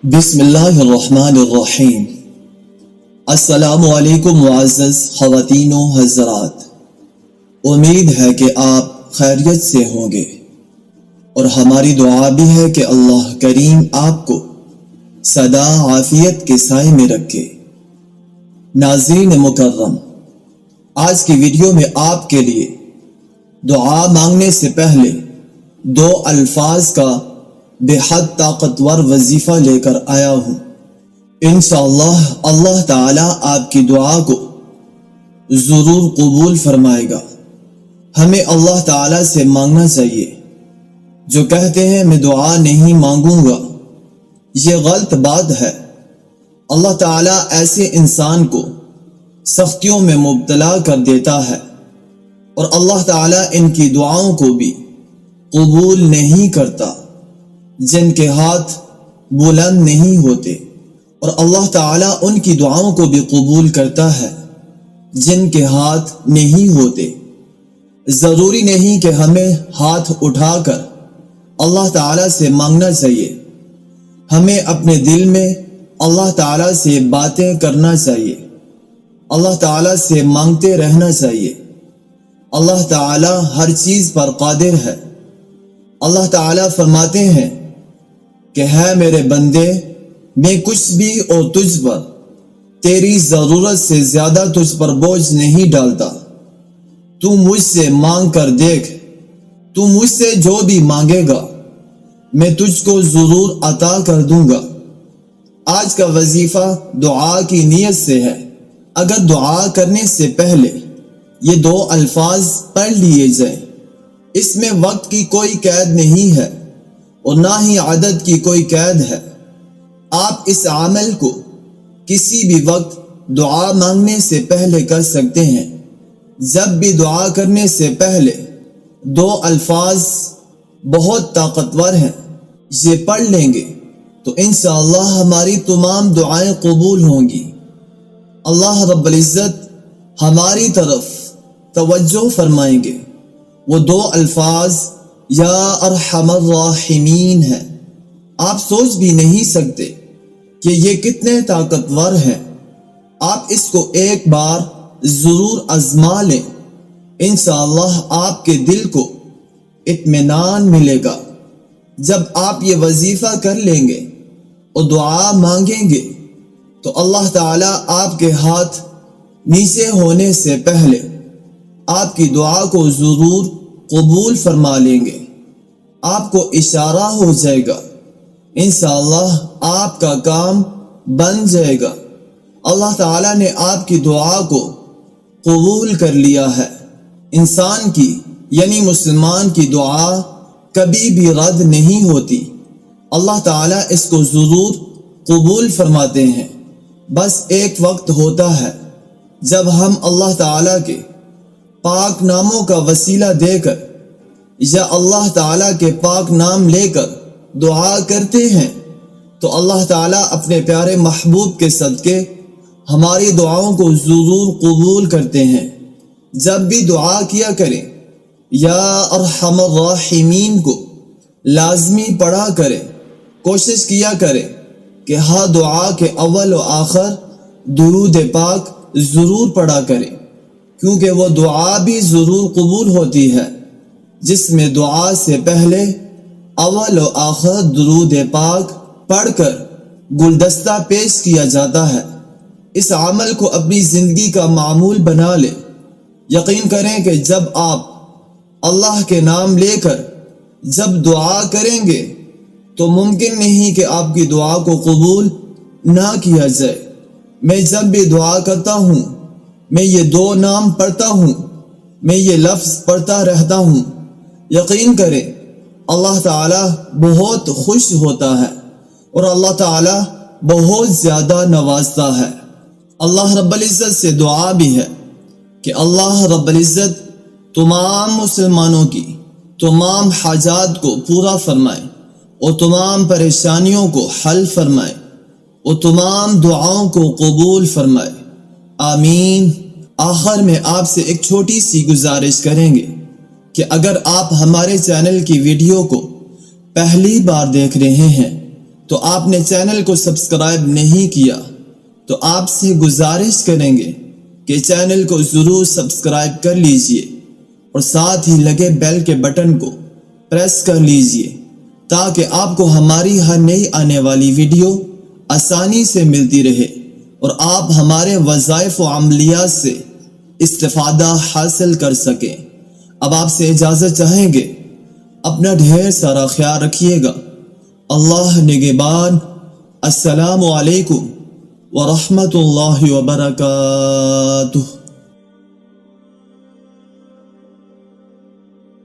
بسم اللہ الرحمن الرحیم۔ السلام علیکم معزز خواتین و حضرات، امید ہے کہ آپ خیریت سے ہوں گے اور ہماری دعا بھی ہے کہ اللہ کریم آپ کو سدا عافیت کے سائے میں رکھے۔ ناظرین مکرم، آج کی ویڈیو میں آپ کے لیے دعا مانگنے سے پہلے دو الفاظ کا بے حد طاقتور وظیفہ لے کر آیا ہوں۔ انشاءاللہ اللہ تعالی آپ کی دعا کو ضرور قبول فرمائے گا۔ ہمیں اللہ تعالی سے مانگنا چاہیے۔ جو کہتے ہیں میں دعا نہیں مانگوں گا، یہ غلط بات ہے۔ اللہ تعالی ایسے انسان کو سختیوں میں مبتلا کر دیتا ہے اور اللہ تعالی ان کی دعاؤں کو بھی قبول نہیں کرتا جن کے ہاتھ بلند نہیں ہوتے، اور اللہ تعالیٰ ان کی دعاؤں کو بھی قبول کرتا ہے جن کے ہاتھ نہیں ہوتے۔ ضروری نہیں کہ ہمیں ہاتھ اٹھا کر اللہ تعالیٰ سے مانگنا چاہیے، ہمیں اپنے دل میں اللہ تعالیٰ سے باتیں کرنا چاہیے، اللہ تعالیٰ سے مانگتے رہنا چاہیے۔ اللہ تعالیٰ ہر چیز پر قادر ہے۔ اللہ تعالیٰ فرماتے ہیں کہ ہے میرے بندے، میں کچھ بھی اور تجھ پر تیری ضرورت سے زیادہ تجھ پر بوجھ نہیں ڈالتا۔ تو مجھ سے مانگ کر دیکھ، تو مجھ سے جو بھی مانگے گا میں تجھ کو ضرور عطا کر دوں گا۔ آج کا وظیفہ دعا کی نیت سے ہے۔ اگر دعا کرنے سے پہلے یہ دو الفاظ پڑھ لیے جائیں، اس میں وقت کی کوئی قید نہیں ہے اور نہ ہی عدد کی کوئی قید ہے۔ آپ اس عمل کو کسی بھی وقت دعا مانگنے سے پہلے کر سکتے ہیں۔ جب بھی دعا کرنے سے پہلے دو الفاظ بہت طاقتور ہیں، یہ پڑھ لیں گے تو انشاءاللہ ہماری تمام دعائیں قبول ہوں گی۔ اللہ رب العزت ہماری طرف توجہ فرمائیں گے۔ وہ دو الفاظ یا ارحم الراحمین ہے۔ آپ سوچ بھی نہیں سکتے کہ یہ کتنے طاقتور ہیں۔ آپ اس کو ایک بار ضرور آزما لیں، انشاءاللہ آپ کے دل کو اطمینان ملے گا۔ جب آپ یہ وظیفہ کر لیں گے اور دعا مانگیں گے تو اللہ تعالیٰ آپ کے ہاتھ نیچے ہونے سے پہلے آپ کی دعا کو ضرور قبول فرما لیں گے۔ آپ کو اشارہ ہو جائے گا، انشاءاللہ آپ کا کام بن جائے گا۔ اللہ تعالیٰ نے آپ کی دعا کو قبول کر لیا ہے۔ انسان کی یعنی مسلمان کی دعا کبھی بھی رد نہیں ہوتی۔ اللہ تعالیٰ اس کو ضرور قبول فرماتے ہیں۔ بس ایک وقت ہوتا ہے جب ہم اللہ تعالیٰ کے پاک ناموں کا وسیلہ دے کر یا اللہ تعالیٰ کے پاک نام لے کر دعا کرتے ہیں تو اللہ تعالیٰ اپنے پیارے محبوب کے صدقے ہماری دعاؤں کو ضرور قبول کرتے ہیں۔ جب بھی دعا کیا کریں یا ارحم الراحمین کو لازمی پڑھا کریں۔ کوشش کیا کریں کہ ہر دعا کے اول و آخر درود پاک ضرور پڑھا کریں، کیونکہ وہ دعا بھی ضرور قبول ہوتی ہے جس میں دعا سے پہلے اول و آخر درود پاک پڑھ کر گلدستہ پیش کیا جاتا ہے۔ اس عمل کو اپنی زندگی کا معمول بنا لیں۔ یقین کریں کہ جب آپ اللہ کے نام لے کر جب دعا کریں گے تو ممکن نہیں کہ آپ کی دعا کو قبول نہ کیا جائے۔ میں جب بھی دعا کرتا ہوں، میں یہ دو نام پڑھتا ہوں، میں یہ لفظ پڑھتا رہتا ہوں، یقین کریں اللہ تعالیٰ بہت خوش ہوتا ہے اور اللہ تعالیٰ بہت زیادہ نوازتا ہے۔ اللہ رب العزت سے دعا بھی ہے کہ اللہ رب العزت تمام مسلمانوں کی تمام حاجات کو پورا فرمائے اور تمام پریشانیوں کو حل فرمائے اور تمام دعاؤں کو قبول فرمائے، آمین۔ آخر میں آپ سے ایک چھوٹی سی گزارش کریں گے کہ اگر آپ ہمارے چینل کی ویڈیو کو پہلی بار دیکھ رہے ہیں تو آپ نے چینل کو سبسکرائب نہیں کیا تو آپ سے گزارش کریں گے کہ چینل کو ضرور سبسکرائب کر لیجئے اور ساتھ ہی لگے بیل کے بٹن کو پریس کر لیجئے تاکہ آپ کو ہماری ہر نئی آنے والی ویڈیو آسانی سے ملتی رہے اور آپ ہمارے وظائف و عملیات سے استفادہ حاصل کر سکیں۔ اب آپ سے اجازت چاہیں گے، اپنا ڈھیر سارا خیال رکھیے گا۔ اللہ نگہبان۔ السلام علیکم ورحمۃ اللہ وبرکاتہ۔